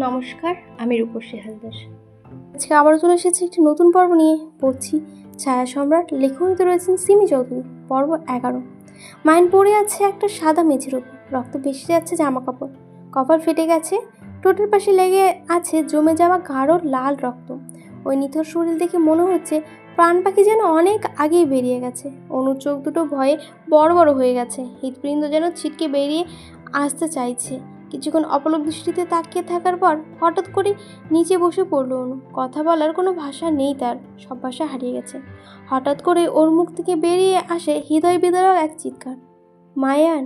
নমস্কার, আমি রূপসী হালদার। আজকে আবারও চলে এসেছি একটি নতুন পর্ব নিয়ে। পড়ছি ছায়া সম্রাট, লেখনীতে রয়েছেন সিমি চৌধুরী। পর্ব 11। মাইন পড়ে আছে একটা সাদা মেঝের ওপর, রক্ত ভেসে যাচ্ছে জামা কাপড়, কপাল ফেটে গেছে, ঠোঁটের পাশে লেগে আছে জমে যাওয়া গাঢ় লাল রক্ত। ওই নিথর শরীর দেখে মনে হচ্ছে প্রাণ পাখি যেন অনেক আগেই বেরিয়ে গেছে। অনুর চোখ দুটো ভয়ে বড় বড় হয়ে গেছে, হৃৎপিণ্ড যেন ছিটকে বেরিয়ে আসতে চাইছে। কিছুক্ষণ অপলক দৃষ্টিতে তাকিয়ে থাকার পর হঠাৎ করে নিচে বসে পড়ল অনু। কথা বলার কোনো ভাষা নেই তার, সব ভাষা হারিয়ে গেছে। হঠাৎ করে ওর মুখ থেকে বেরিয়ে আসে হৃদয় বিদারক এক চিৎকার, মায়ান।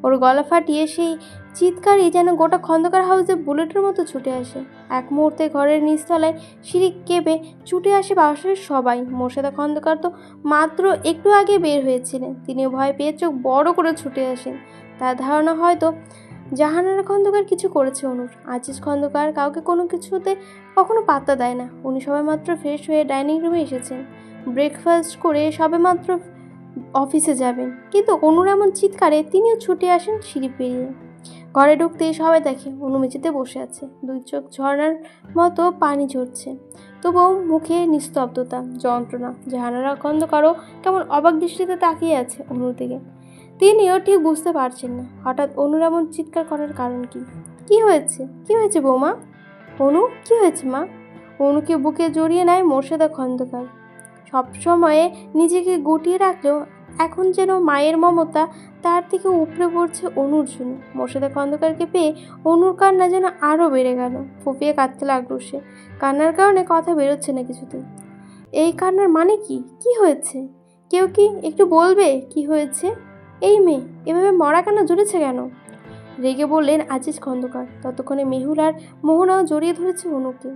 ওর গলা ফাটিয়ে সেই চিৎকারই যেন গোটা খন্দকার হাউসে বুলেটের মতো ছুটে আসে। এক মুহূর্তে ঘরের নিচতলায় সিঁড়ি কেঁপে ছুটে আসে বাসার সবাই। মোর্শেদা খন্দকার তো মাত্র একটু আগে বের হয়েছিলেন, তিনিও ভয় পেয়ে চোখ বড় করে ছুটে আসেন। তার ধারণা হয়তো জাহানারা খন্দকার কিছু করেছে অনুর। আজিজ খন্দকার কাউকে কোনো কিছুতে কখনো পাত্তা দেয় না। উনি সবে মাত্র ফ্রেশ হয়ে ডাইনিং রুমে এসেছেন, ব্রেকফাস্ট করে সবে মাত্র অফিসে যাবেন, কিন্তু অনুর এমন চিৎকারে তিনিও ছুটে আসেন সিঁড়ি পেরিয়ে। ঘরে ঢুকতেই সবাই দেখে অনু মেঝেতে বসে আছে, দুই চোখ ঝর্ণার মতো পানি ঝরছে, তবুও মুখে নিস্তব্ধতা, যন্ত্রণা। জাহানারা খন্দকারও কেমন অবাক দৃষ্টিতে তাকিয়ে আছে অনুর দিকে। তিনিও ঠিক বুঝতে পারছেন না হঠাৎ অনুর এমন চিৎকার করার কারণ কি। কি হয়েছে, কি হয়েছে বৌমা? অনু, কি হয়েছে মা? অনুকে বুকে জড়িয়ে নেয় মোর্শেদা খন্দকার। সবসময়ে নিজেকে গুটিয়ে রাখলেও এখন যেন মায়ের মমতা তার থেকে উপড়ে পড়ছে অনুর জন্য। মোর্শেদা খন্দকারকে পেয়ে অনুর কান্না যেন আরও বেড়ে গেল, ফুপিয়ে কাঁদতে লাগলো সে। কান্নার কারণে কথা বেরোচ্ছে না কিছুতেই। এই কান্নার মানে কি? কি হয়েছে? কেউ কি একটু বলবে কি হয়েছে? এই মেয়ে এভাবে মরা কেন, জুড়েছে কেন? রেগে বললেন আজিজ খন্দকার। ততক্ষণে মেহুল আর মোহনাও জড়িয়ে ধরেছে অনুকে।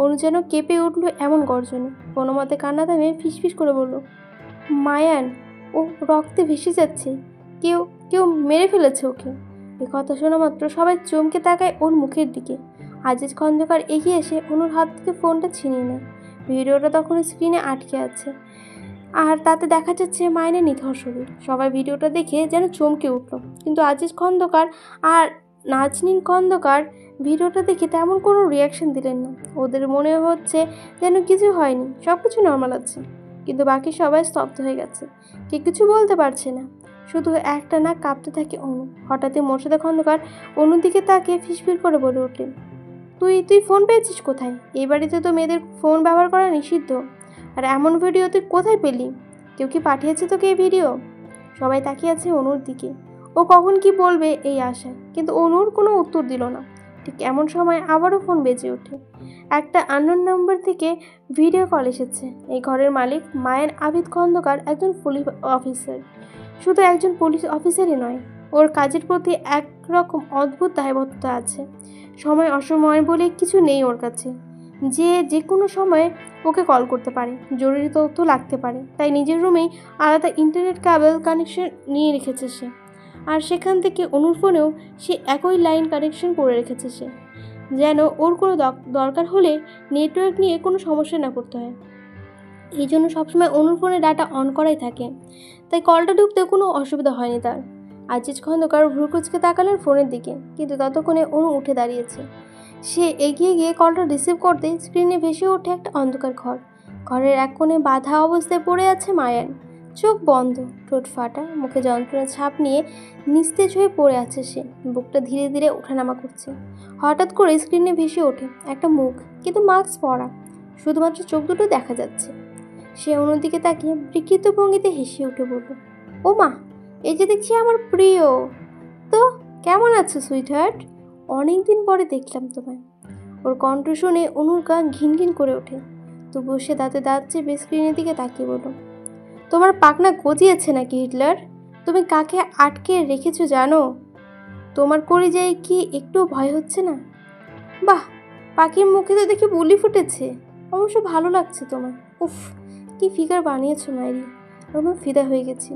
অনু যেন কেঁপে উঠল এমন গর্জনে, কোনো মতে কান্না থামে ফিসফিস করে বলল, মায়ান, ও রক্তে ভেসে যাচ্ছে, কেউ কেউ মেরে ফেলেছে ওকে। এ কথা শোনা মাত্র সবাই চমকে তাকায় ওর মুখের দিকে। আজিজ খন্দকার এগিয়ে এসে অনুর হাত থেকে ফোনটা ছিনিয়ে নেয়। ভিডিওটা তখন স্ক্রিনে আটকে আছে, আর তাতে দেখা যাচ্ছে মায়ের নিথর শরীর। সবাই ভিডিওটা দেখে যেন চমকে উঠল, কিন্তু আজিজ খন্দকার আর নাজনীন খন্দকার ভিডিওটা দেখে তেমন কোনো রিয়াকশন দিলেন না। ওদের মনে হচ্ছে যেন কিছু হয়নি, সব কিছু নর্মাল আছে। কিন্তু বাকি সবাই স্তব্ধ হয়ে গেছে, কেউ কিছু বলতে পারছে না, শুধু একটা না কাঁপতে থাকে অনু। হঠাৎই মোর্শেদা খন্দকার অনুর দিকে তাকিয়ে ফিসফিস করে বলে উঠলেন, তুই তুই ফোন পেয়েছিস কোথায়? এই বাড়িতে তো মেয়েদের ফোন ব্যবহার করা নিষিদ্ধ, আর এমন ভিডিও তুই কোথায় পেলি? কেউ কি পাঠিয়েছে তোকে এই ভিডিও? সবাই তাকিয়ে আছে অনুর দিকে, ও কখন কি বলবে এই আশায়, কিন্তু অনুর কোনো উত্তর দিল না। ঠিক এমন সময় আবারও ফোন বেজে ওঠে। একটা আননোন নাম্বার থেকে ভিডিও কল এসেছে। এই ঘরের মালিক মায়ান আবিদ খন্দকার একজন পুলিশ অফিসার। শুধু একজন পুলিশ অফিসারই নয়, ওর কাজের প্রতি একরকম অদ্ভুত দায়বদ্ধতা আছে। সময় অসময় বলে কিছু নেই ওর কাছে, যে কোনো সময় ওকে কল করতে পারে, জরুরি তথ্য লাগতে পারে। তাই নিজের রুমেই আলাদা ইন্টারনেট কেবল কানেকশন নিয়ে রেখেছে সে, আর সেখান থেকে অনুর ফোনেও সে একই লাইন কানেকশন করে রেখেছে সে, যেন ওর কোনো দরকার হলে নেটওয়ার্ক নিয়ে কোনো সমস্যা না করতে হয়। এই জন্য সবসময় অনুর ফোনে ডাটা অন করাই থাকে, তাই কলটা ঢুকতে কোনো অসুবিধা হয়নি তার। আজিজ খন্দকার ভ্রুকুচকে তাকালেন ফোনের দিকে, কিন্তু ততক্ষণে অনু উঠে দাঁড়িয়েছে। সে এগিয়ে গিয়ে কলটা রিসিভ করতে স্ক্রিনে ভেসে ওঠে একটা অন্ধকার ঘর। ঘরের এক কোণে বাঁধা অবস্থায় পড়ে আছে মায়ান, চোখ বন্ধ, ঠোঁট ফাটা, মুখে যন্ত্রণার ছাপ নিয়ে নিস্তেজ হয়ে পড়ে আছে সে। বুকটা ধীরে ধীরে ওঠানামা করছে। হঠাৎ করে স্ক্রিনে ভেসে ওঠে একটা মুখ, কিন্তু মাস্ক পরা, শুধুমাত্র চোখ দুটো দেখা যাচ্ছে। সে অনুর দিকে তাকিয়ে বিকৃত ভঙ্গিতে হেসে উঠে বলল, ও মা, এই যে দেখছি আমার প্রিয়। তো কেমন আছো সুইট হার্ট? অনেকদিন পরে দেখলাম তোমায়। ওর কণ্ঠ শুনে অনুর গা ঘিন ঘিন করে ওঠে, তবুও সে দাঁতে দাঁত চেপে স্ক্রিনের দিকে তাকিয়ে বলল, তোমার পাখনা গজিয়েছে নাকি হিটলার? তুমি কাকে আটকে রেখেছো জানো? তোমার কলিজায় কি একটু ভয় হচ্ছে না? বাহ, পাখির মুখে তো দেখি বুলি ফুটেছে। অবশ্য ভালো লাগছে তোমার। উফ, কি ফিগার বানিয়েছো মায়েরি, একদম ফিদা হয়ে গেছি।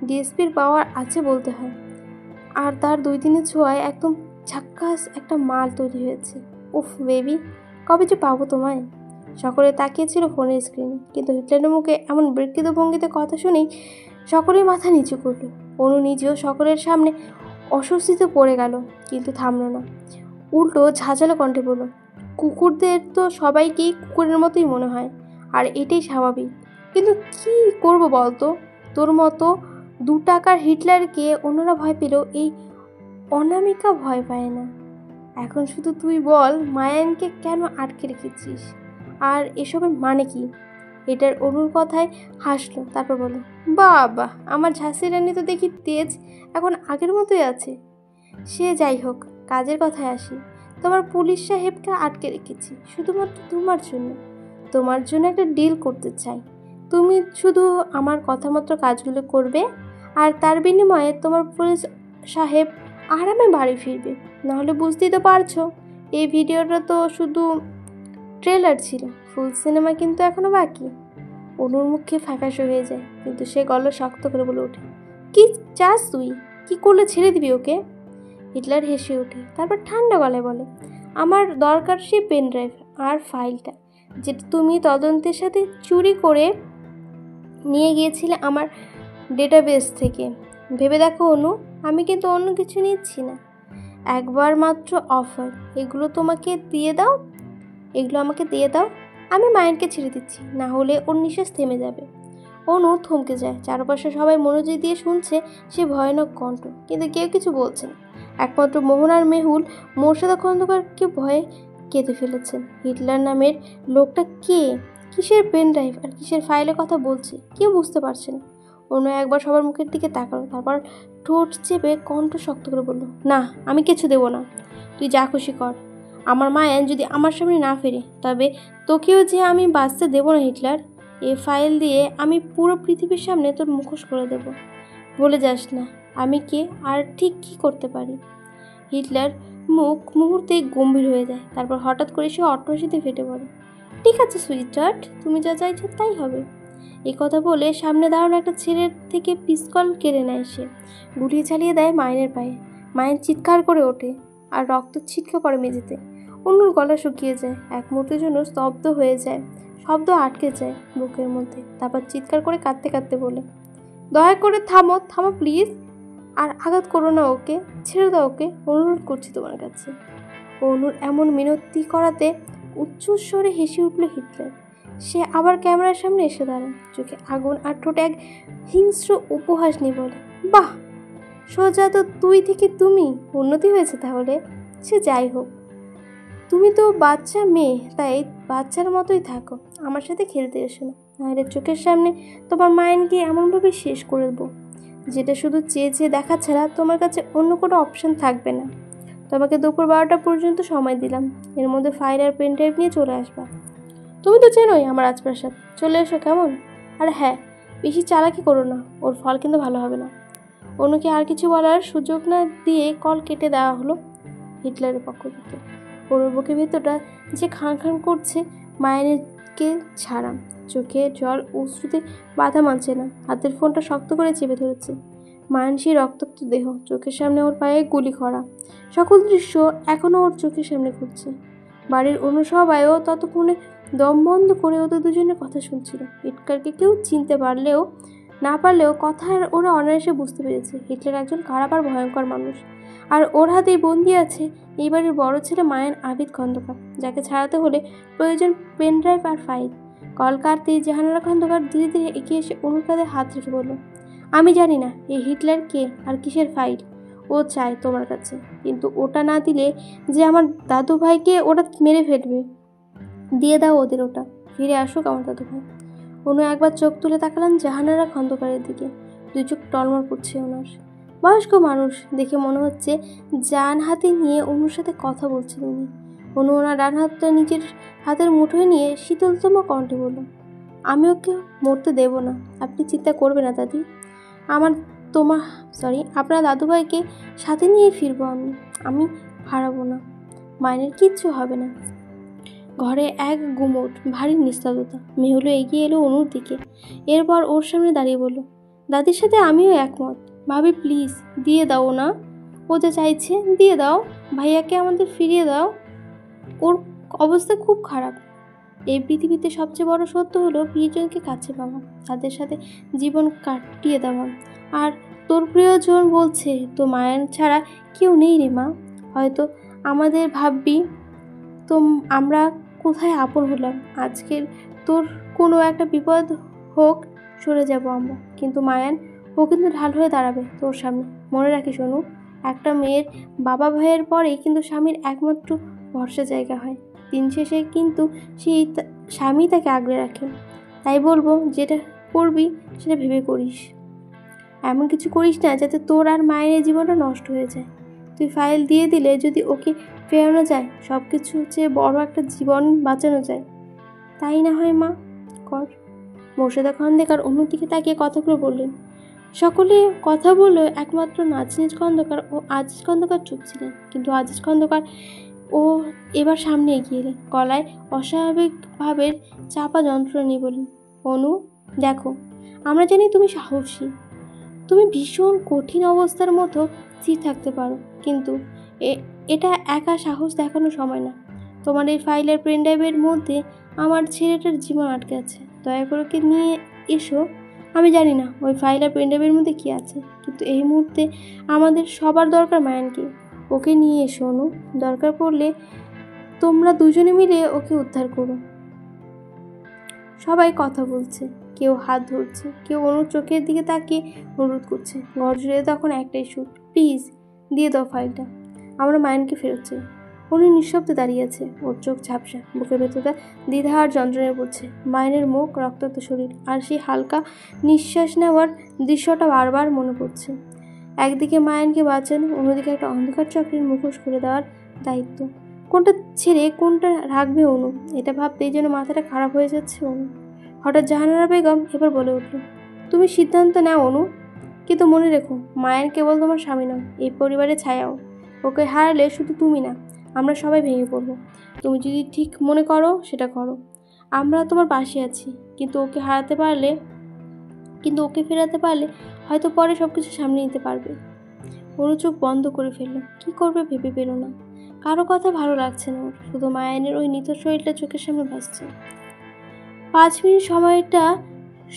ডিএসপির পাওয়ার আছে বলতে হয়, আর তার 2 দিনের ছোঁয়ায় একদম ঝাক্কাস একটা মাল তৈরি হয়েছে। উফ বেবি, কবে যে পাবো তোমায়? সকলে তাকিয়েছিল ফোনের স্ক্রিনে, কিন্তু হিটলারের মুখে এমন বিকৃত ভঙ্গিতে কথা শুনেই সকলেই মাথা নিচু করল। অনু নিজেও সকলের সামনে অস্বস্তিতে পড়ে গেল, কিন্তু থামল না। উল্টো ঝাঁঝালো কণ্ঠে বলল, কুকুরদের তো সবাইকেই কুকুরের মতোই মনে হয়, আর এটাই স্বাভাবিক। কিন্তু কি করব বলতো? তোর মতো 2 টাকার হিটলারকে অন্যরা ভয় পেল, এই অনামিকা ভয় পায় না। এখন শুধু তুই বল, মায়ানকে কেন আটকে রেখেছিস, আর এসবের মানে কি? এটার অনুর কথায় হাসলো, তারপর বলল, বাবা, আমার ঝাঁসি রানী তো দেখি তেজ এখন আগের মতোই আছে। সে যাই হোক, কাজের কথায় আসি। তোমার পুলিশ সাহেবকে আটকে রেখেছি শুধুমাত্র তোমার জন্য একটা ডিল করতে চাই। তুমি শুধু আমার কথা মতো কাজগুলো করবে, আর তার বিনিময়ে তোমার পুলিশ সাহেব আরামে বাড়ি ফিরবে। নাহলে বুঝতেই তো পারছো, এই ভিডিওটা তো শুধু ট্রেলার ছিল, ফুল সিনেমা কিন্তু এখনো বাকি। অনুর মুখে ফ্যাকাশে হয়ে যায়, কিন্তু সে গলা শক্ত করে বলে ওঠে, কি চাস তুই? কি করলে ছেড়ে দিবি ওকে? হিটলার হেসে ওঠে, তারপর ঠান্ডা গলায় বলে, আমার দরকার সেই পেন ড্রাইভ আর ফাইলটা, যেটা তুমি তদন্তের সাথে চুরি করে নিয়ে গিয়েছিলে আমার ডেটাবেস থেকে। ভেবে দেখো অনু, আমি কিন্তু অন্য কিছু নিচ্ছি না। একবার মাত্র অফার, এগুলো আমাকে দিয়ে দাও। আমি মায়েরকে ছেড়ে দিচ্ছি, না হলে ওর নিঃশ্বাস থেমে যাবে। অনু থমকে যায়। চারপাশে সবাই মনোযোগ দিয়ে শুনছে সে ভয়ানক কণ্ঠ, কিন্তু কেউ কিছু বলছে না। একমাত্র মোহন আর মেহুল মোর্শেদা খন্দকারকে ভয়ে কেঁদে ফেলেছেন। হিটলার নামের লোকটা কে, কিসের পেন ড্রাইভ আর কিসের ফাইলের কথা বলছে, কেউ বুঝতে পারছে না। অনু একবার সবার মুখের দিকে তাকালো, তারপর ঠোঁট চেপে কণ্ঠ শক্ত করে বলল, না, আমি কিছু দেবো না। তুই যা খুশি কর। আমার মায়ান যদি আমার সামনে না ফেরে, তবে তোকেও যে আমি বাঁচতে দেবো না হিটলার। এই ফাইল দিয়ে আমি পুরো পৃথিবীর সামনে তোর মুখোশ করে দেব। বলে যাস না আমি কে আর ঠিক কী করতে পারি। হিটলার মুখ মুহূর্তেই গম্ভীর হয়ে যায়, তারপর হঠাৎ করে সে অট্টহাসিতে ফেটে পড়ে। ঠিক আছে সুইটহার্ট, তুমি যা চাইছো তাই হবে। এই কথা বলে সামনে দাঁড়ানো একটা ছেলের থেকে পিস্তল কেড়ে নেয় সে, গুলি চালিয়ে দেয় মায়ের পায়ে। মায়ের চিৎকার করে ওঠে, আর রক্ত ছিটকে পড়ে মেঝেতে। অনুর গলা শুকিয়ে যায়, এক মুহূর্তের জন্য স্তব্ধ হয়ে যায়, শব্দ আটকে যায় বুকের মধ্যে। তারপর চিৎকার করে কাঁদতে কাঁদতে বলে, দয়া করে থামো থামো প্লিজ, আর আঘাত করো না ওকে, ছেড়ে দাও ওকে, অনুরোধ করছি তোমার কাছে। অনুর এমন মিনতি করাতে উচ্চস্বরে হেসে উঠল হিটলার। সে আবার ক্যামেরার সামনে এসে দাঁড়ায়, চোখে আগুন আর ঠোঁটে এক হিংস্র উপহাস নিয়ে বলে, বাহ, সোজা তো তুই থেকে তুমি উন্নতি হয়েছে তাহলে। সে যাই হোক, তুমি তো বাচ্চা মেয়ে, তাই বাচ্চার মতোই থাকো, আমার সাথে খেলতে এসো না, নাহলে চোখের সামনে তোমার মায়েরকে এমনভাবে শেষ করে দেবো, যেটা শুধু চেয়ে চেয়ে দেখা ছাড়া তোমার কাছে অন্য কোনো অপশান থাকবে না। তোমাকে দুপুর 12টা পর্যন্ত সময় দিলাম, এর মধ্যে ফাইল আর পেন ড্রাইভ নিয়ে চলে আসবা। তুমি তো চেনোই আমার রাজপ্রাসাদ, চলে এসো কেমন? আর হ্যাঁ, বেশি চালাকি করো না, ওর ফল কিন্তু ভালো হবে না। অনুকে আর কিছু বলার সুযোগ না দিয়ে কল কেটে দেওয়া হলো হিটলারের পক্ষ থেকে। ওর বুকের ভেতরটা যে খান খান করছে মায়েরকে ছাড়া, চোখে জল অশ্রুতে বাধা মানছে না। হাতের ফোনটা শক্ত করে চেপে ধরেছে। মায়ান সেই রক্তাক্ত দেহ, চোখের সামনে ওর পায়ে গুলি করা, সকল দৃশ্য এখনও ওর চোখের সামনে ঘুরছে। বাড়ির অন্য সবাইও ততক্ষণে দম বন্ধ করে ওদের দুজনের কথা শুনছিল। হিটলারকে কেউ চিনতে পারলেও না পারলেও কথা ওরা অনায়াসে বুঝতে পেরেছে হিটলার একজন খারাপ আর ভয়ঙ্কর মানুষ, আর ওর হাতেই বন্দি আছে এই বাড়ির বড় ছেলে মায়ান আবিদ খন্দকার, যাকে ছাড়াতে হলে প্রয়োজন পেন ড্রাইভ আর ফাইল। কল কাটতেই জাহানারা খন্দকার ধীরে ধীরে এগিয়ে এসে অনুর কাঁধে হাত রেখে বলল, আমি জানি না এই হিটলার কে আর কিসের ফাইল ও চায় তোমার কাছে, কিন্তু ওটা না দিলে যে আমার দাদু ভাইকে ওটা মেরে ফেলবে। দিয়ে দাও ওদের ওটা, ফিরে আসুক আমার দাদু ভাই। অনু একবার চোখ তুলে তাকালেন জাহানারা খন্দকারের দিকে। দুই চোখ টলমল করছে ওনার। বয়স্ক মানুষ, দেখে মনে হচ্ছে ডান হাতে নিয়ে অনুর সাথে কথা বলছেন উনি। অনু ওনার ডান হাতটা নিজের হাতের মুঠোয় নিয়ে শীতলতম কণ্ঠে বলল, আমি ওকে মরতে দেব না, আপনি চিন্তা করবেন না দাদি। আপনার দাদুভাইকে সাথে নিয়ে ফিরবো আমি হারাবো না, মায়ের কিচ্ছু হবে না। ঘরে এক গুমোট ভারী নিস্তব্ধতা। মেহুলও এগিয়ে এলো অনুর দিকে, এরপর ওর সামনে দাঁড়িয়ে বলল, দাদির সাথে আমিও একমত, ভাবি প্লিজ দিয়ে দাও না, ও যা চাইছে দিয়ে দাও, ভাইয়াকে আমাদের ফিরিয়ে দাও, ওর অবস্থা খুব খারাপ। এই পৃথিবীতে সবচেয়ে বড় সত্য হলো প্রিয়জনকে কাছে পাওয়া, তাদের সাথে জীবন কাটিয়ে দেওয়া। আর তোর প্রিয়জন বলছে তো মায়ের ছাড়া কেউ নেই রে মা, হয়তো আমাদের ভাববি তো আমরা কোথায় আপন হলাম। আজকের তোর কোনো একটা বিপদ হোক, সরে যাব আমরা, কিন্তু মায়ান ও কিন্তু ঢাল হয়ে দাঁড়াবে তোর সামনে। মনে রাখিস অনু, একটা মেয়ের বাবা ভাইয়ের পরেই কিন্তু স্বামীর একমাত্র ভরসা জায়গা হয়। দিন শেষে কিন্তু সেই স্বামী তাকে আগলে রাখে। তাই বলবো, যেটা করবি সেটা ভেবে করিস। এমন কিছু করিস না যাতে তোর আর মায়ের জীবনটা নষ্ট হয়ে যায়। তুই ফাইল দিয়ে দিলে যদি ওকে ফেরানো যায়, সব কিছু চেয়ে বড় একটা জীবন বাঁচানো যায়। তাই না হয় মা, কর। মোর্শেদা খন্দকার অন্যদিকে তাকিয়ে কথাগুলো বললেন। সকলে কথা বলল, একমাত্র নাজনীন খন্দকার ও আজিজ খন্দকার চুপ ছিলেন। কিন্তু আজিজ খন্দকার ও এবার সামনে এগিয়ে এলেন, গলায় অস্বাভাবিকভাবে চাপা যন্ত্রণা নিয়ে বললেন, অনু দেখো, আমরা জানি তুমি সাহসী, তুমি ভীষণ কঠিন অবস্থার মতো স্থির থাকতে পারো, কিন্তু এটা একা সাহস দেখানোর সময় না। তোমার এই ফাইলের পেনড্রাইভের মধ্যে আমার ছেলেটার জীবন আটকে আছে। দয়া করে ওকে নিয়ে এসো। আমি জানি না ওই ফাইল আর পেনড্রাইভের মধ্যে কী আছে, কিন্তু এই মুহূর্তে আমাদের সবার দরকার মায়ানকে। ওকে নিয়ে এসো অনু, দরকার পড়লে তোমরা দুজনে মিলে ওকে উদ্ধার করো। সবাই কথা বলছে, কেউ হাত ধরছে, কেউ অনুর চোখের দিকে তাকিয়ে অনুরোধ করছে। ঘর জুড়ে তখন একটাই সুর, প্লিজ দিয়ে দাও ফাইলটা, আমরা মায়ানকে ফেরত চাই। অনু নিঃশব্দে দাঁড়িয়ে আছে, ওর চোখ ঝাপসা, বুকের ভেতরটা দ্বিধা আর যন্ত্রণায় পড়ছে। মায়ানের মুখ, রক্তাক্ত শরীর আর সেই হালকা নিঃশ্বাস নেওয়ার দৃশ্যটা বারবার মনে পড়ছে। একদিকে মায়ানকে বাঁচানো, অন্যদিকে একটা অন্ধকার চক্রের মুখোশ খুলে দেওয়ার দায়িত্ব। কোনটা ছেড়ে কোনটা রাখবে অনু, এটা ভাবতেই যেন মাথাটা খারাপ হয়ে যাচ্ছে অনু। হঠাৎ জাহানারা বেগম এবার বলে উঠল, তুমি সিদ্ধান্ত নাও অনু, কিন্তু মনে রেখো মায়ান কেবল তোমার স্বামী নয়, এই পরিবারের ছায়াও। ওকে হারালে শুধু তুমি না, আমরা সবাই ভেঙে পড়বো। তুমি যদি ঠিক মনে করো সেটা করো, আমরা তোমার পাশে আছি। কিন্তু ওকে ফেরাতে পারলে হয়তো পরে সব কিছু সামনে নিতে পারবে। অনু চোখ বন্ধ করে ফেললো, কি করবে ভেবে পেল না। কারো কথা ভালো লাগছে না ওর, শুধু মায়ানের ওই নিথর শরীরটা চোখের সামনে ভাসছে। 5 মিনিট সময়টা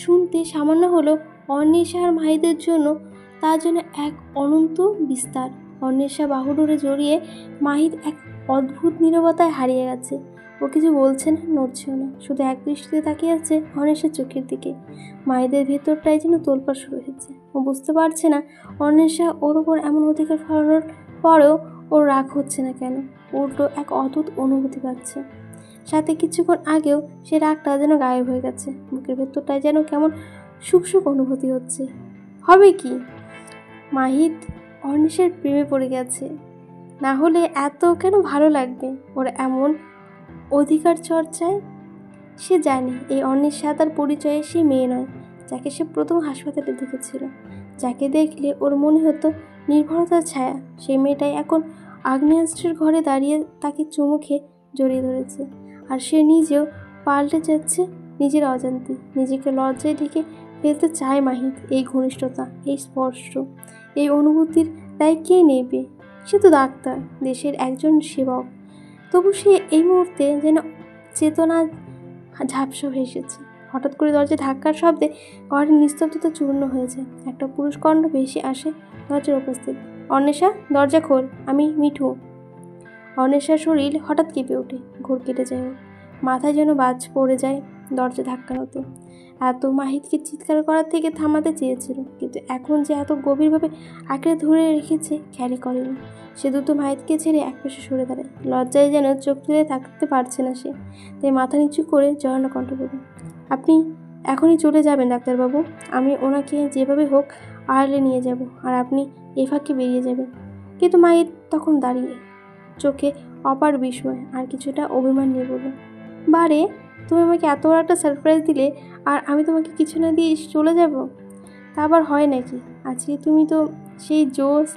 শুনতে সামান্য হলো, অন্বেষা আর মাহিদের জন্য তার জন্য এক অনন্ত বিস্তার। অন্বেষা বাহুডোরে জড়িয়ে মাহিদ এক অদ্ভুত নীরবতায় হারিয়ে গেছে। ও কিছু বলছে না, নড়ছেও না, শুধু এক দৃষ্টিতে তাকিয়ে আছে অন্বেষার চোখের দিকে। মাহিদের ভেতরটাই যেন তোলপাড় শুরু হয়েছে। ও বুঝতে পারছে না অন্বেষা ওর ওপর এমন অধিকার ফলানোর পরেও ওর রাগ হচ্ছে না কেন। উল্টো এক অদ্ভুত অনুভূতি পাচ্ছে। সাথে কিছুক্ষণ আগেও সে রাগটা যেন গায়েব হয়ে গেছে। বুকের ভেতরটায় যেন কেমন সুখ সুখ অনুভূতি হচ্ছে। হবে কি? মাহিদ অর্ণিশের প্রেমে পড়ে গেছে, না হলে এত কেন ভালো লাগবে ওর এমন অধিকার চর্চায়? সে জানে এই অর্ণিশা তার পরিচয়ে সে মেয়ে নয়, যাকে সে প্রথম হাসপাতালে দেখেছিল, যাকে দেখলে ওর মনে হতো নির্ভরতার ছায়া। সেই মেয়েটাই এখন আগ্নেয়াস্ত্রের ঘরে দাঁড়িয়ে তাকে চুমু খেয়ে জড়িয়ে ধরেছে। আর সে নিজেও পাল্টে যাচ্ছে নিজের অজান্তে। নিজেকে লজ্জায় ঢেকে ফেলতে চায় মাহিদ। এই ঘনিষ্ঠতা, এই স্পর্শ, এই অনুভূতির দায় কে নেবে? সে তো ডাক্তার, দেশের একজন সেবক। তবু সে এই মুহূর্তে যেন চেতনা ঝাপসা হয়ে এসেছে। হঠাৎ করে দরজায় ধাক্কার শব্দে ঘরের নিস্তব্ধতা চূর্ণ হয়ে যায়। একটা পুরুষ কণ্ঠ ভেসে আসে দরজার উপস্থিত। অন্বেষা, দরজা খোল, আমি মিঠু। অন্বেষার শরীর হঠাৎ কেঁপে ওঠে, ঘোর কেটে যায় ওর। মাথায় যেন বাজ পড়ে যায় দরজা ধাক্কানোতে। এত মাহিদকে চিৎকার করার থেকে থামাতে চেয়েছিল, কিন্তু এখন যে এত গভীরভাবে আঁকড়ে ধরে রেখেছে খেয়ালই করেনি। সে দ্রুত মাহিদকে ছেড়ে একপাশে সরে দাঁড়ায়। লজ্জায় যেন চোখ তুলে থাকতে পারছে না সে, তাই মাথা নিচু করে জড়ানো কণ্ঠ বলে, আপনি এখনই চলে যাবেন ডাক্তারবাবু? আমি ওনাকে যেভাবে হোক আড়ালে নিয়ে যাব, আর আপনি এ ফাঁকে বেরিয়ে যাবেন। কিন্তু মাহিদ তখন দাঁড়িয়ে, চোখে অপার বিস্ময় আর কিছুটা অভিমান নিয়ে বলল, বারে, তুমি আমাকে এত বড় একটা সারপ্রাইজ দিলে, আর আমি তোমাকে কিছু না দিয়ে চলে যাব? তা আবার হয় নাকি? আজকে তুমি তো সেই জোশ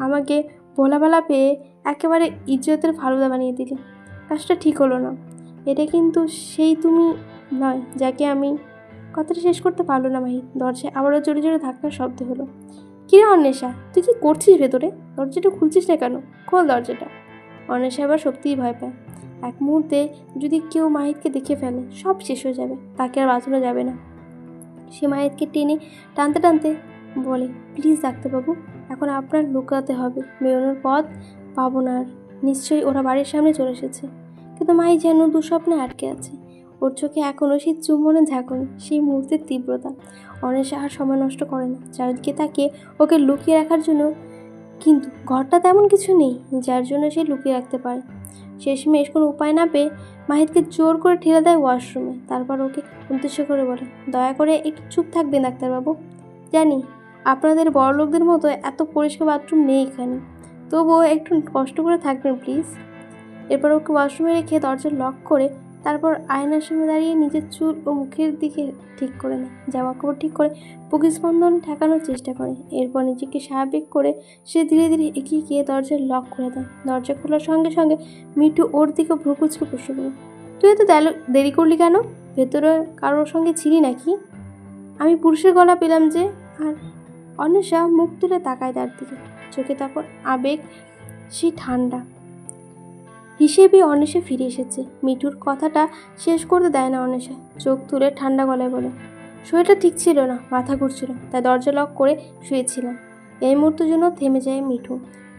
আমাকে ভোলাভালা পেয়ে একেবারে ইজ্জতের ফালুদা বানিয়ে দিলে। কাজটা ঠিক হলো না। এটা কিন্তু সেই তুমি নয় যাকে আমি... কথাটা শেষ করতে পারলো না মাহি। দরজায় আবারও জোরে জোরে ধাক্কার শব্দ হলো। কিরে অন্বেষা, তুই কি করছিস ভেতরে? দরজাটা খুলছিস না কেন? খোল দরজাটা। অন্বেষা আবার সত্যিই ভয় পায়। এক মুহূর্তে যদি কেউ মাহিদকে দেখে ফেলে, সব শেষ হয়ে যাবে, তাকে আর বাঁচানো যাবে না। সে মাহিদকে টেনে টানতে টানতে বলে, প্লিজ ডাক্তারবাবু, এখন আপনার লুকাতে হবে, বেরোনোর পথ পাবো না আর। নিশ্চয়ই ওরা বাড়ির সামনে চলে এসেছে। কিন্তু মাই যেন দুঃস্বপ্নে আটকে আছে। ওর চোখে এখনও সেই চুম্বনের ঝাঁকুনি, সেই মুহূর্তের তীব্রতা। অনিশা আর সময় নষ্ট করে না, চারিদিকে তাকিয়ে ওকে লুকিয়ে রাখার জন্য। কিন্তু ঘরটা তেমন কিছু নেই যার জন্য সে লুকিয়ে রাখতে পারে। শেষমেশ কোনো উপায় না পেয়ে মাহিতকে জোর করে ঠেলে দেয় ওয়াশরুমে। তারপর ওকে উদ্দেশ্য করে বলে, দয়া করে একটু চুপ থাকবেন ডাক্তারবাবু। জানি আপনাদের বড়লোকদের মতো এত পরিষ্কার বাথরুম নেই এখানে, তবুও একটু কষ্ট করে থাকবেন প্লিজ। এরপর ওকে ওয়াশরুমে রেখে দরজা লক করে তারপর আয়নার সামনে দাঁড়িয়ে নিজের চুল ও মুখের দিকে ঠিক করে নেয়, জামা কাপড় ঠিক করে বুকস্পন্দন ঠেকানোর চেষ্টা করে। এরপর নিজেকে স্বাভাবিক করে সে ধীরে ধীরে এগিয়ে গিয়ে দরজার লক খুলে দেয়। দরজা খোলার সঙ্গে সঙ্গে মিঠু ওর দিকে ভ্রুকুচকে প্রশ্ন করে, তুই এত দেরি করলি কেন? ভেতরে কারোর সঙ্গে ছিলি নাকি? আমি পুরুষের গলা পেলাম যে। আর অনিশা মুখ তুলে তাকায় তার দিকে, চোখে তখন আবেগ সেই ঠান্ডা। হিসেবে অনিশা ফিরে এসেছে। মিঠুর কথাটা শেষ করতে দেয় না অনিশা, চোখ তুলে ঠান্ডা গলায় বলে, শরীরটা ঠিক ছিল না, মাথা ঘুরছিল, তাই দরজা লক করে শুয়েছিলাম। এই মুহূর্তের জন্য থেমে যায় মিঠু।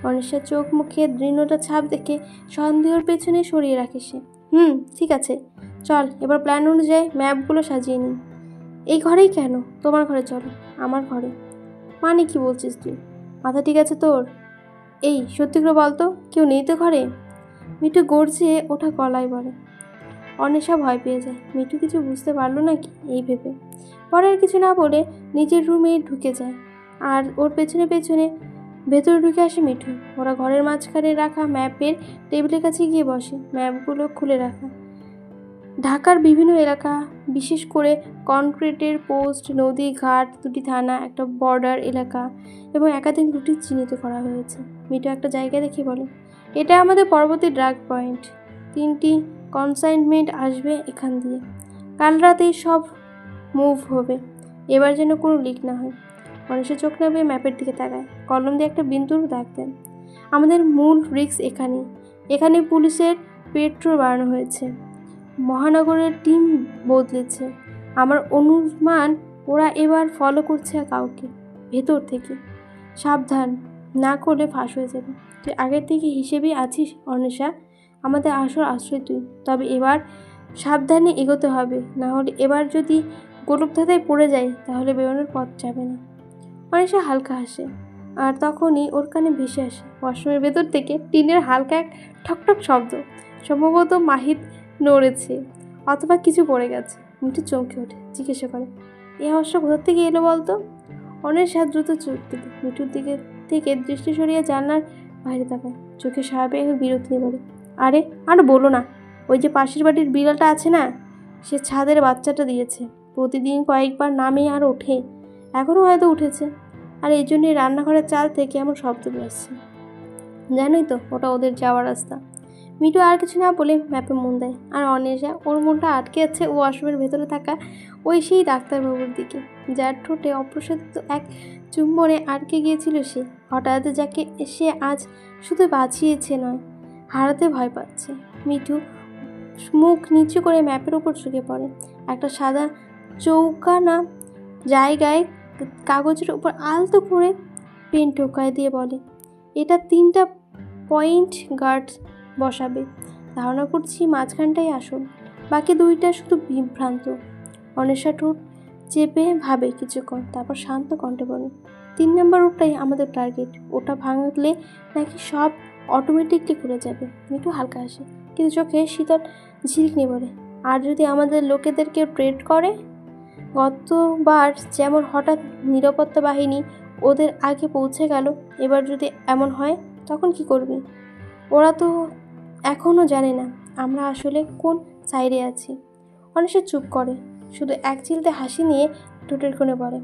অনিশার চোখ মুখে দৃঢ়তা ছাপ দেখে সন্দেহের পেছনে সরিয়ে রাখে সে। ঠিক আছে, চল এবার প্ল্যান অনুযায়ী ম্যাপগুলো সাজিয়ে নিই। এই ঘরেই কেন? তোমার ঘরে চলো। আমার ঘরে? মানে কি বলছিস তুই? মাথা ঠিক আছে তোর? এই সত্যি করে বলতো, কেউ নেই তো ঘরে? মিঠু গর্জে ওঠা গলায় বলে। অনিশা ভয় পেয়ে যায়। মিঠু কিছু বুঝতে পারলো নাকি এই ভেবে পরে আর কিছু না বলে নিজের রুমে ঢুকে যায়। আর ওর পেছনে পেছনে ভেতরে ঢুকে আসে মিঠু। ওরা ঘরের মাঝখানে রাখা ম্যাপের টেবিলের কাছে গিয়ে বসে। ম্যাপগুলো খুলে রাখা ঢাকার বিভিন্ন এলাকা, বিশেষ করে কনক্রিটের পোস্ট, নদী, ঘাট, দুটি থানা, একটা বর্ডার এলাকা এবং একাধিক রুটি চিহ্নিত করা হয়েছে। মিঠু একটা জায়গা দেখে বলে, এটা আমাদের পরবর্তী ড্রাগ পয়েন্ট। 3টি কনসাইনমেন্ট আসবে এখান দিয়ে। কাল রাতেই সব মুভ হবে, এবার যেন কোনো লিক না হয়। মানুষের চোখ নামিয়ে ম্যাপের দিকে তাকায়, কলম দিয়ে একটা বিন্দুর দাগ দেন। আমাদের মূল রিস্ক এখানেই। এখানে পুলিশের পেট্রোল বাড়ানো হয়েছে, মহানগরের টিম বদলেছে। আমার অনুমান ওরা এবার ফলো করছে কাউকে ভেতর থেকে। সাবধান না করলে ফাঁস হয়ে যাবে। তুই আগের থেকে হিসেবেই আছিস অনিশা, আমাদের আসল আশ্রয় তুই। তবে এবার সাবধানে এগোতে হবে, না হলে এবার যদি গোলকধাঁধায় পড়ে যায় তাহলে বেরোনোর পথ যাবে না। অনিশা হালকা হাসে, আর তখনই ওর কানে ভেসে আসে ওয়াশরুমের ভেতর থেকে টিনের হালকা এক ঠকঠক শব্দ। সম্ভবত মাহিত নড়েছে অথবা কিছু পড়ে গেছে। মিঠু চমকে ওঠে, জিজ্ঞাসা করে, এই আওয়াজটা কোথার থেকে এলো বলতো? অনিশা দ্রুত চোখ তুলে মিঠুর দিকে থেকে দৃষ্টি সরিয়ে জানলার বাইরে তাকায়। চোখে স্বাভাবিক বিরক্তি নিয়ে বলে, আরে আর বলো না, ওই যে পাশের বাড়ির বিড়ালটা আছে না, সে ছাদের বাচ্চাটা দিয়েছে। প্রতিদিন কয়েকবার নামে আর ওঠে, এখনও হয়তো উঠেছে। আর এই জন্যই রান্নাঘরের চাল থেকে এমন শব্দ বেরোচ্ছে। জানোই তো ওটা ওদের যাওয়ার রাস্তা। মিঠু আর কিছু না বলে ম্যাপে মন দেয়। আর অনিশা ওর মনটা আটকে আছে ওয়াশরুমের ভেতরে থাকা ওই সেই ডাক্তারবাবুর দিকে, যার ঠোঁটে অপ্রসাদিত এক চুম্বনে আটকে গিয়েছিল সে। হঠাৎ যাকে সে আজ শুধু বাঁচিয়েছে নয়, হারাতে ভয় পাচ্ছে। মিঠু মুখ নিচু করে ম্যাপের উপর ঝুঁকে পড়ে। একটা সাদা চৌকানা জায়গায় কাগজের উপর আলতো করে পেন টোকায় দিয়ে বলে, এটা 3টা পয়েন্ট গার্ড বসাবে। ধারণা করছি মাঝখানটাই আসল, বাকি 2টা শুধু বিভ্রান্ত। অনিশা ঠোঁট চেপে ভাবে কিছুক্ষণ, তারপর শান্ত কণ্ঠে বলে, 3 নম্বর ওটাই আমাদের টার্গেট। ওটা ভাঙলে নাকি সব অটোমেটিকলি খুলে যাবে। মিঠু হালকা হাসে, কিন্তু চোখে শীতল ঝিলিক নিয়ে বলে, আর যদি আমাদের লোকেদের কেউ ট্রেড করে? গতবার যেমন হঠাৎ নিরাপত্তা বাহিনী ওদের আগে পৌঁছে গেল, এবার যদি এমন হয় তখন কি করবি? ওরা তো এখনও জানে না আমরা আসলে কোন সাইডে আছি। অনিশা চুপ করে, শুধু এক চিলতে হাসি নিয়ে ঠোঁটের কোণে বলে,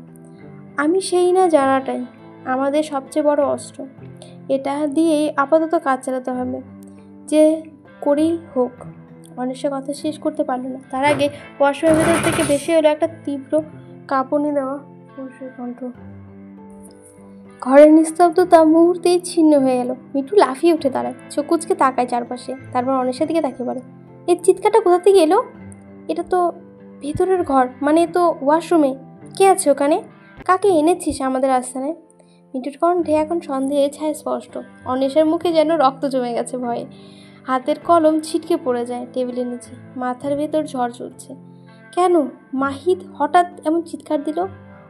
আমি সেই না জানাটাই আমাদের সবচেয়ে বড় অস্ত্র। এটা দিয়েই আপাতত কাজ চালাতে হবে, যে করেই হোক। অনিশা কথা শেষ করতে পারল না, তার আগে ওয়াশরুমের ভেতর থেকে ভেসে এলো একটা তীব্র কাঁপুনি দেওয়া পুরুষের কণ্ঠ। ঘরের নিস্তব্ধতা মুহূর্তেই ছিন্ন হয়ে গেল। মিঠু লাফিয়ে উঠে দাঁড়ায়, চোখ কুচকে তাকায় চারপাশে, তারপর অনিশার দিকে তাকিয়ে বলে, এই চিৎকারটা কোথা থেকে এলো? এটা তো ভেতরের ঘর, মানে তো ওয়াশরুমে। কে আছে ওখানে? কাকে এনেছিস আমাদের আস্তানায়? মিঠুর কণ্ঠে এখন সন্দেহের ছায়া স্পষ্ট। অনিশার মুখে যেন রক্ত জমে গেছে ভয়ে। হাতের কলম ছিটকে পড়ে যায় টেবিলের নিচে। মাথার ভেতর ঝড় চলছে। কেন মাহিদ হঠাৎ এমন চিৎকার দিল?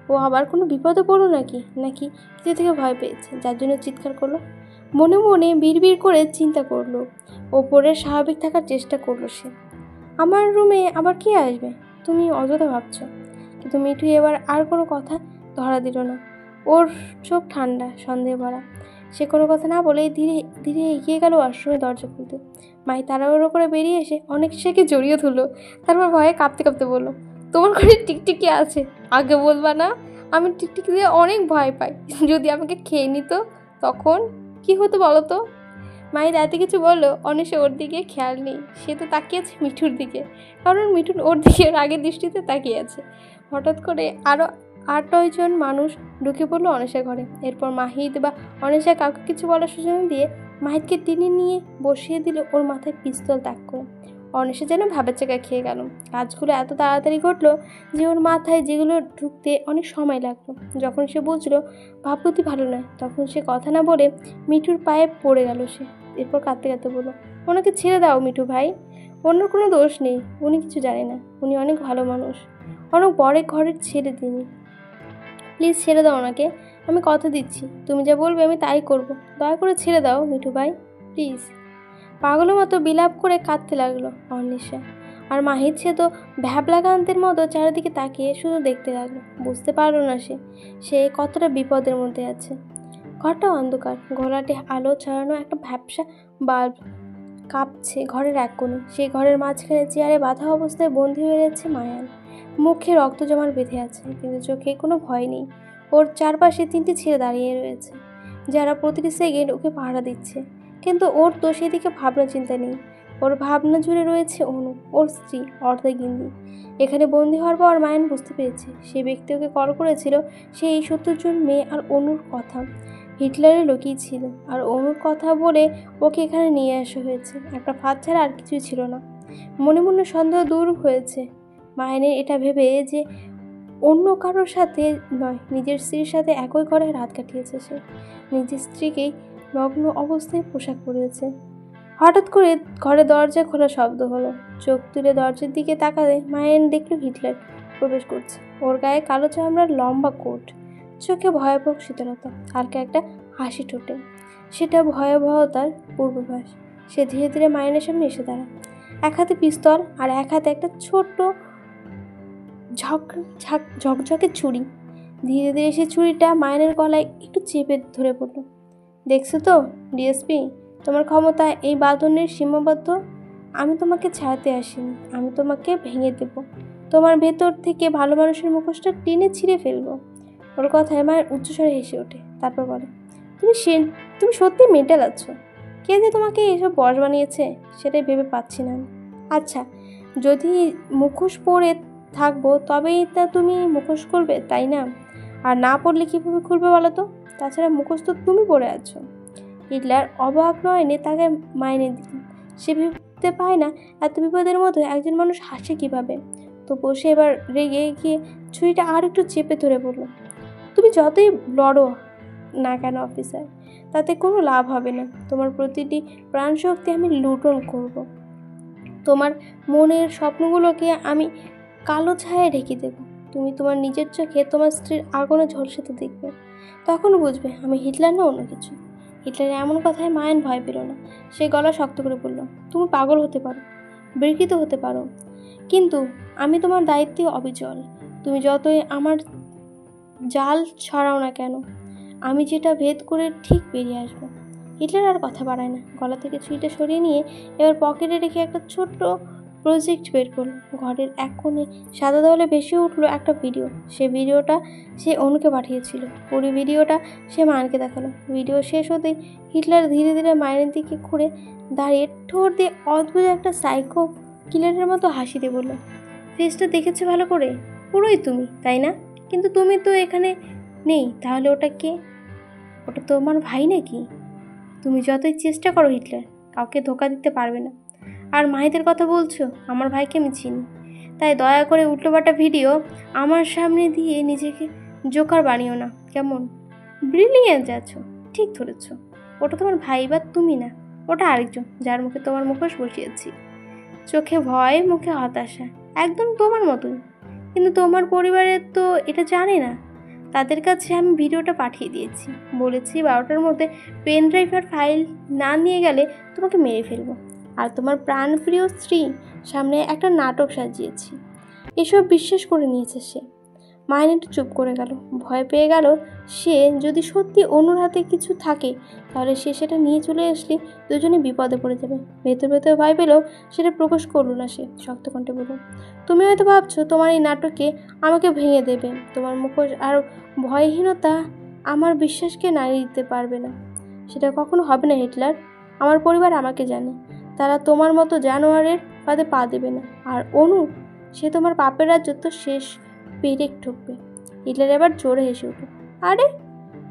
ও আবার কোনো বিপদে পড়লো নাকি কিছু থেকে ভয় পেয়েছে যার জন্য চিৎকার করলো? মনে মনে বিড়বিড় করে চিন্তা করলো। ওপরে স্বাভাবিক থাকার চেষ্টা করলো সে। আমার রুমে আবার কে আসবে? তুমি অযথা ভাবছ। কিন্তু মিঠু এবার আর কোনো কথা ধরা দিল না। ওর চোখ ঠান্ডা, সন্দেহ ভরা। সে কোনো কথা না বলে ধীরে ধীরে এগিয়ে গেল ওয়াশরুমে দরজা খুলতে। মাই তাড়াহুড়ো করে বেরিয়ে এসে অনেককে জড়িয়ে ধরলো। তারপর ভয়ে কাঁপতে কাঁপতে বলল, তোমার ঘরে টিকটিকি আছে? আগে বলবা না? আমি টিকটিকি দিয়ে অনেক ভয় পাই। যদি আমাকে খেয়ে নিত তখন কি হতো বলো তো? মাই রাতে কিছু বললো। অনেশে ওর দিকে খেয়াল নেই। সে তো তাকিয়েছে মিঠুর দিকে, কারণ মিঠুর ওর দিকে রাগের দৃষ্টিতে তাকিয়ে আছে। হঠাৎ করে আরও 8-9 জন মানুষ ঢুকে পড়লো অনেশার ঘরে। এরপর মাহিদ বা অনেশা কাউকে কিছু বলার সূচনা দিয়ে মাহিদকে টেনে নিয়ে বসিয়ে দিল ওর মাথায় পিস্তল তাক করে। অনেশা যেন ভাবের চাকা খেয়ে গেল। কাজগুলো এত তাড়াতাড়ি ঘটলো যে ওর মাথায় যেগুলো ঢুকতে অনেক সময় লাগলো। যখন সে বুঝলো ভাবগতি ভালো নয়, তখন সে কথা না বলে মিঠুর পায়ে পড়ে গেল সে। এরপর কাঁদতে কাঁদতে বলল, ওনাকে ছেড়ে দাও মিঠু ভাই। অন্যর কোনো দোষ নেই, উনি কিছু জানে না। উনি অনেক ভালো মানুষ, অনেক বড় ঘরের ছেলে তিনি। প্লিজ ছেড়ে দাও ওনাকে। আমি কথা দিচ্ছি, তুমি যা বলবে আমি তাই করব। দয়া করে ছেড়ে দাও মিঠু ভাই, প্লিজ। পাগলের মতো বিলাপ করে কাঁদতে লাগলো অনিশা। আর মাহিদ সে তো ভ্যাবলাকান্তের মতো চারিদিকে তাকিয়ে শুধু দেখতে লাগলো। বুঝতে পারলো না সে কতটা বিপদের মধ্যে আছে। ঘরটা অন্ধকার, ঘোলাটে আলো ছড়ানো একটা ভ্যাপসা বাল্ব কাঁপছে ঘরের এক কোণে। সেই ঘরের মাঝখানে চেয়ারে বাঁধা অবস্থায় বন্দী হয়ে যাচ্ছে মায়ান। মুখে রক্ত জমাট বেঁধে আছে, কিন্তু চোখে কোনো ভয় নেই। ওর চারপাশে 3টে ছেলে দাঁড়িয়ে রয়েছে, যারা প্রতিটি সেকেন্ড ওকে পাহারা দিচ্ছে। কিন্তু ওর তো সেদিকে ভাবনা চিন্তা নেই। ওর ভাবনা জুড়ে রয়েছে অনু, ওর স্ত্রী অর্ধাগিন্নি। এখানে বন্দী হওয়ার পর মায়ান বুঝতে পেরেছে সে ব্যক্তি ওকে কল করেছিল সে এই 70 জন মেয়ে আর অনুর কথা হিটলারের লোকই ছিল। আর অনুর কথা বলে ওকে এখানে নিয়ে আসা হয়েছে। একটা ফাঁদ ছাড়া আর কিছুই ছিল না। মনে মনে সন্দেহ দূর হয়েছে মায়ানের, এটা ভেবে যে অন্য কারোর সাথে নয়, নিজের স্ত্রীর সাথে একই ঘরে রাত কাটিয়েছে সে। নিজের স্ত্রীকেই নগ্ন অবস্থায় পোশাক পরিয়েছে। হঠাৎ করে ঘরে দরজা খোলা শব্দ হলো। চোখ তুলে দরজার দিকে তাকালে মায়ান দেখল হিটলার প্রবেশ করছে। ওর গায়ে কালো চামড়ার লম্বা কোট, চোখে ভয়াবহ শীতলতা, হালকা একটা হাসি ঠোঁটে। সেটা ভয়াবহতার পূর্বাভাস। সে ধীরে ধীরে মায়ানের সামনে এসে দাঁড়ায়, এক হাতে পিস্তল আর এক হাতে একটা ছোট্ট ঝকঝকে ছুরি। ধীরে ধীরে সে ছুরিটা মায়ানের গলায় একটু চেপে ধরে পড়ল। দেখছো তো ডিএসপি, তোমার ক্ষমতা এই বাঁধনের সীমাবদ্ধ। আমি তোমাকে ছাড়াতে আসিনি, আমি তোমাকে ভেঙে দেব। তোমার ভেতর থেকে ভালো মানুষের মুখোশটা টেনে ছিঁড়ে ফেলবো। ওর কথায় মায়ের উচ্চস্বরে হেসে ওঠে। তারপর বলে, তুমি সত্যি মেন্টাল আছো। কে যে তোমাকে এসব বশ বানিয়েছে সেটাই ভেবে পাচ্ছি না। আচ্ছা, যদি মুখোশ পরে থাকবো তবেই তা তুমি মুখোশ খুলবে, তাই না? আর না পড়লে কীভাবে খুলবে বলো তো? তাছাড়া মুখোশ তো তুমি পরে আছো। হিটলার অবাক নয়নে তাকে মাইনে দিল। সে ভাবতে পায় না এত বিপদের মধ্যে একজন মানুষ হাসে কীভাবে। তো সে এবার রেগে গিয়ে ছুরিটা আর একটু চেপে ধরে বলল, তুমি যতই লড়ো না কেন অফিসার, তাতে কোনো লাভ হবে না। তোমার প্রতিটি প্রাণশক্তি আমি লুণ্ঠন করব। তোমার মনের স্বপ্নগুলোকে আমি কালো ছায়ায় ঢেকে দেব। তুমি তোমার নিজের চোখে তোমার স্ত্রীর আগুনে ঝলসাতে দেখবে। তখন বুঝবে আমি হিটলার না অন্য কিছু। হিটলারের এমন কথায় মায়ান ভয় পেল না। সে গলা শক্ত করে বলল, তুমি পাগল হতে পারো, বিকৃত হতে পারো, কিন্তু আমি তোমার দায়িত্বে অবিচল। তুমি যতই আমার জাল ছড়াও না কেন, আমি যেটা ভেদ করে ঠিক বেরিয়ে আসবো। হিটলার আর কথা বাড়ায় না। গলা থেকে ছুরিটা সরিয়ে নিয়ে এবার পকেটে রেখে একটা ছোট্ট প্রজেক্ট বের করলো। ঘরের এক কোণে সাদা দেওয়ালে ভেসে উঠলো একটা ভিডিও। সে ভিডিওটা সে অনুকে পাঠিয়েছিল। পুরো ভিডিওটা সে মায়ানকে দেখালো। ভিডিও শেষ হতেই হিটলার ধীরে ধীরে মায়ানের দিকে ঘুরে দাঁড়িয়ে ঠোঁট দিয়ে অদ্ভুত একটা সাইকো কিলারের মতো হাসি দিয়ে বলল, ফেসটা দেখেছো ভালো করে? পুরোই তুমি, তাই না? কিন্তু তুমি তো এখানে নেই, তাহলে ওটা কে? ওটা তোমার ভাই নাকি? তুমি যতই চেষ্টা করো হিটলার, কাউকে ধোকা দিতে পারবে না। আর মাহিদের কথা বলছো, আমার ভাইকে আমি চিনি। তাই দয়া করে উল্টোপাল্টা ভিডিও আমার সামনে দিয়ে নিজেকে জোকার বানিও না, কেমন? ব্রিলিয়েন্ট যাচ্ছ, ঠিক ধরেছ। ওটা তোমার ভাই বা তুমি না, ওটা আরেকজন যার মুখে তোমার মুখোশ বসিয়েছি। চোখে ভয়, মুখে হতাশা, একদম তোমার মতোই। কিন্তু তোমার পরিবারের তো এটা জানে না। তাদের কাছে আমি ভিডিওটা পাঠিয়ে দিয়েছি, বলেছি 12টার মধ্যে পেন ড্রাইভ আর ফাইল না নিয়ে গেলে তোমাকে মেরে ফেলবো। আর তোমার প্রাণপ্রিয় স্ত্রী সামনে একটা নাটক সাজিয়েছি। এসব বিশ্বাস করে নিয়েছে সে। মাইন একটু চুপ করে গেল, ভয় পেয়ে গেল। সে যদি সত্যি অনুর হাতে কিছু থাকে তাহলে সে সেটা নিয়ে চলে আসলে দুজনে বিপদে পড়ে যাবে। ভেতর ভেতর ভয় পেলেও সেটা প্রকাশ করলো না সে। শক্ত কণ্ঠে বলল, তুমি হয়তো ভাবছো তোমার এই নাটকে আমাকে ভেঙে দেবে। তোমার মুখোশ আর ভয়হীনতা আমার বিশ্বাসকে নাড়িয়ে দিতে পারবে না। সেটা কখনো হবে না হিটলার। আমার পরিবার আমাকে জানে, তারা তোমার মতো জানোয়ারের ফাঁদে পা দেবে না। আর অনু, সে তোমার পাপের রাজ্য তো শেষ পেরেক ঠুকবে। হিটলার এবার জোরে হেসে উঠল। আরে,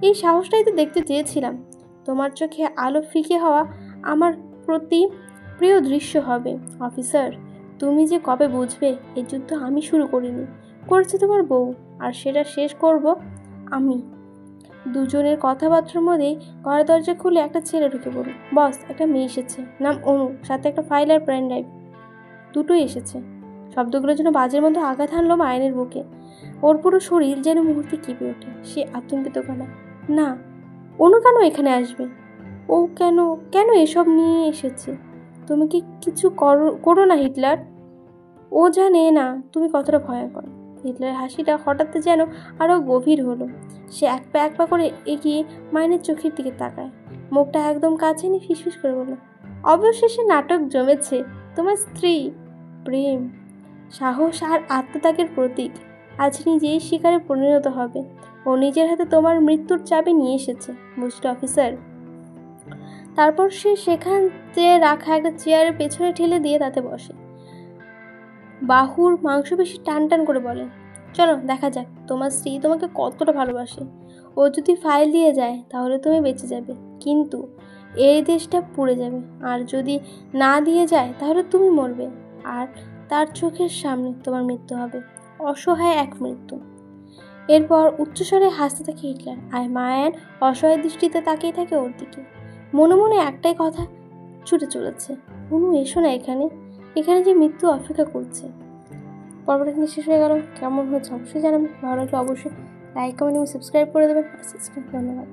এই সাহসটাই তো দেখতে চেয়েছিলাম। তোমার চোখে আলো ফিকে হওয়া আমার প্রতি প্রিয় দৃশ্য হবে। অফিসার, তুমি যে কবে বুঝবে এই যুদ্ধ আমি শুরু করিনি, করেছে তোমার বউ, আর সেটা শেষ করব আমি। দুজনের কথাবার্তার মধ্যেই ঘরের দরজা খুলে একটা ছেলে ঢুকে পড়ল। বস, একটা মেয়ে এসেছে, নাম অনু, সাথে একটা ফাইল আর পেন ড্রাইভ, দুটোই এসেছে। শব্দগুলোর জন্য বাজের মধ্যে আঘাত হানলো মায়ের বুকে। ওর পুরো শরীর যেন মুহূর্তে কেঁপে ওঠে। সে আতঙ্কিত গলা, না, অনু কেন এখানে আসবে? ও কেন কেন এসব নিয়ে এসেছে? তুমি কি কিছু করো না হিটলার। ও জানে না তুমি কতটা ভয়ঙ্কর। হিটলারের হাসিটা হঠাৎ যেন আরও গভীর হলো। সে এক পা করে এগিয়ে মাইনের চোখের দিকে তাকায়, মুখটা একদম কাছে নিয়ে ফিসফিস করে বলল, অবশেষে নাটক জমেছে। তোমার স্ত্রী, প্রেম, সাহস আর আত্মত্যাগের প্রতীক, আজ নিজেই শিকারে পরিণত হবে। ও নিজের হাতে তোমার মৃত্যুর চাবি নিয়ে এসেছে, বুঝলে অফিসার? তারপর সে সেখান থেকে রাখা একটা চেয়ারের পেছনে ঠেলে দিয়ে তাতে বসে, বাহুর মাংসপেশি টান টান করে বলে, চলো দেখা যাক তোমার স্ত্রী তোমাকে কতটা ভালোবাসে। ও যদি ফাইল দিয়ে যায় তাহলে তুমি বেঁচে যাবে, কিন্তু এই দেশটা পুড়ে যাবে। আর যদি না দিয়ে যায় তাহলে তুমি মরবে, আর তার চোখের সামনে তোমার মৃত্যু হবে, অসহায় এক মৃত্যু। এরপর উচ্চস্বরে হাসতে থাকে হিটলার, আর মায়ান অসহায় দৃষ্টিতে তাকিয়ে থাকে ওর দিকে। মনে মনে একটাই কথা ছুটে চলেছে, অনু এসো না এখানে, এখানে যে মৃত্যু অপেক্ষা করছে। পর্বটা কিন্তু শেষ হয়ে গেল। কেমন হয়েছে অবশ্যই জানাবেন। ভালো লাগলে অবশ্যই লাইক, কমেন্ট এবং সাবস্ক্রাইব করে দেবেন। ধন্যবাদ।